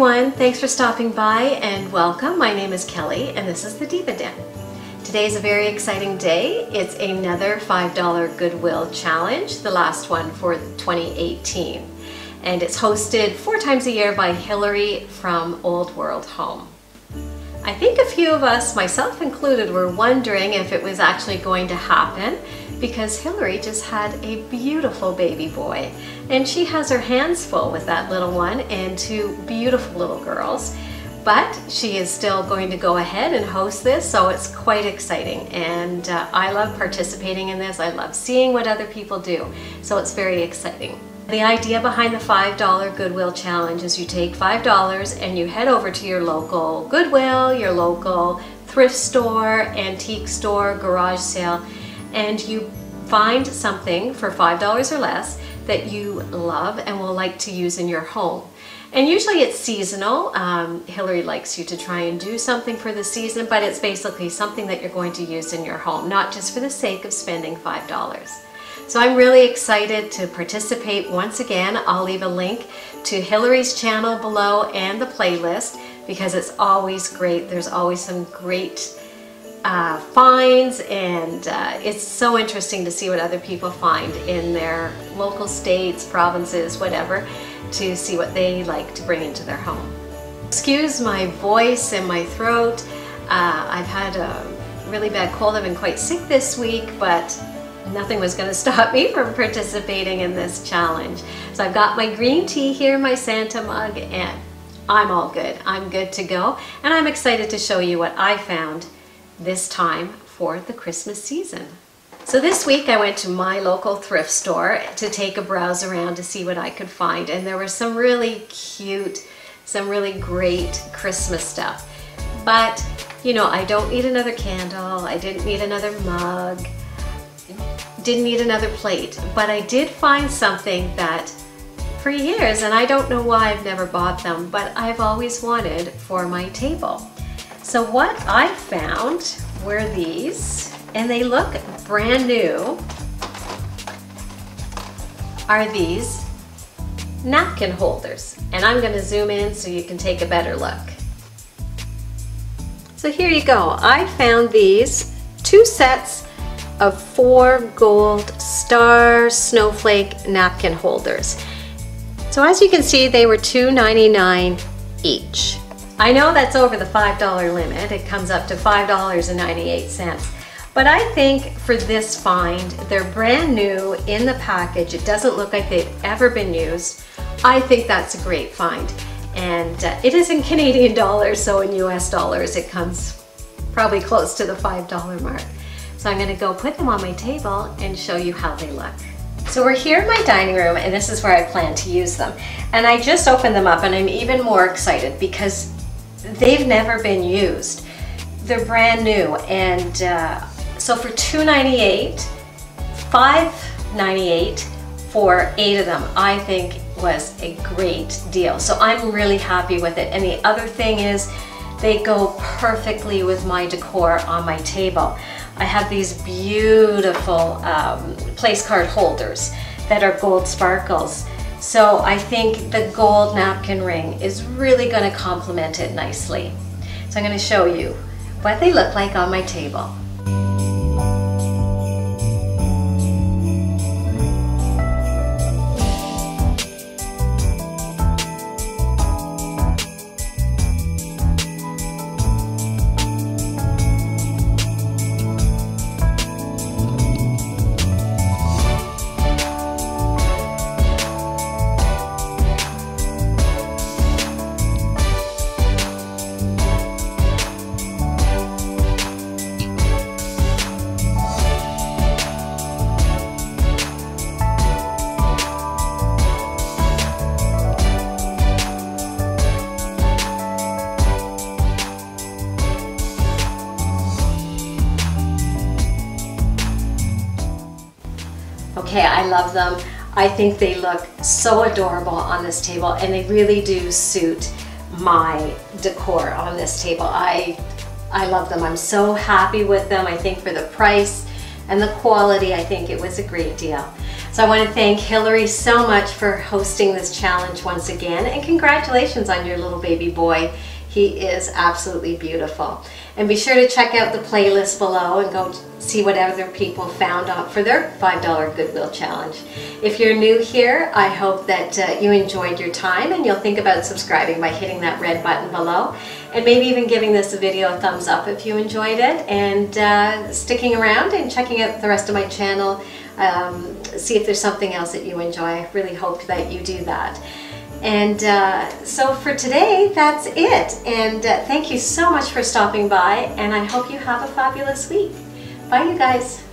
everyone, thanks for stopping by and welcome. My name is Kelly and this is the Diva Den. Today is a very exciting day. It's another $5 Goodwill challenge, the last one for 2018. And it's hosted 4 times a year by Hillary from Old World Home. I think a few of us, myself included, were wondering if it was actually going to happen because Hillary just had a beautiful baby boy and she has her hands full with that little one and 2 beautiful little girls. But she is still going to go ahead and host this, so it's quite exciting. And I love participating in this. I love seeing what other people do, so it's very exciting. The idea behind the $5 Goodwill challenge is you take $5 and you head over to your local Goodwill, your local thrift store, antique store, garage sale, and you find something for $5 or less that you love and will like to use in your home. And usually it's seasonal. Hillary likes you to try and do something for the season, but it's basically something that you're going to use in your home, not just for the sake of spending $5. So I'm really excited to participate once again. I'll leave a link to Hillary's channel below and the playlist because it's always great. There's always some great finds, and it's so interesting to see what other people find in their local states, provinces, whatever, to see what they like to bring into their home. Excuse my voice and my throat. I've had a really bad cold. I've been quite sick this week, but nothing was going to stop me from participating in this challenge. So I've got my green tea here, my Santa mug, and I'm all good. I'm good to go, and I'm excited to show you what I found this time for the Christmas season. So this week I went to my local thrift store to take a browse around to see what I could find, and there was some really cute, some really great Christmas stuff. But you know, I don't need another candle, I didn't need another mug, didn't need another plate, but I did find something that for years, and I don't know why I've never bought them, but I've always wanted for my table. So what I found were these, and they look brand new, are these napkin holders. And I'm going to zoom in so you can take a better look. So here you go. I found these 2 sets of 4 gold star snowflake napkin holders. So as you can see, they were $2.99 each. I know that's over the $5 limit. It comes up to $5.98. But I think for this find, they're brand new in the package. It doesn't look like they've ever been used. I think that's a great find. And it is in Canadian dollars, so in US dollars, it comes probably close to the $5 mark. So I'm gonna go put them on my table and show you how they look. So we're here in my dining room, and this is where I plan to use them. And I just opened them up, and I'm even more excited because they've never been used. They're brand new, and so for $2.98, $5.98 for 8 of them, I think was a great deal. So I'm really happy with it. And the other thing is, they go perfectly with my decor on my table. I have these beautiful place card holders that are gold sparkles. So I think the gold napkin ring is really going to complement it nicely. So I'm going to show you what they look like on my table. Okay, I love them. I think they look so adorable on this table, and they really do suit my decor on this table. I love them. I'm so happy with them. I think for the price and the quality, I think it was a great deal. So I want to thank Hillary so much for hosting this challenge once again, and congratulations on your little baby boy. He is absolutely beautiful. And be sure to check out the playlist below and go see what other people found for their $5 Goodwill challenge. If you're new here, I hope that you enjoyed your time, and you'll think about subscribing by hitting that red button below, and maybe even giving this video a thumbs up if you enjoyed it, and sticking around and checking out the rest of my channel. See if there's something else that you enjoy. I really hope that you do that. And so for today, that's it. And thank you so much for stopping by, and I hope you have a fabulous week. Bye, you guys.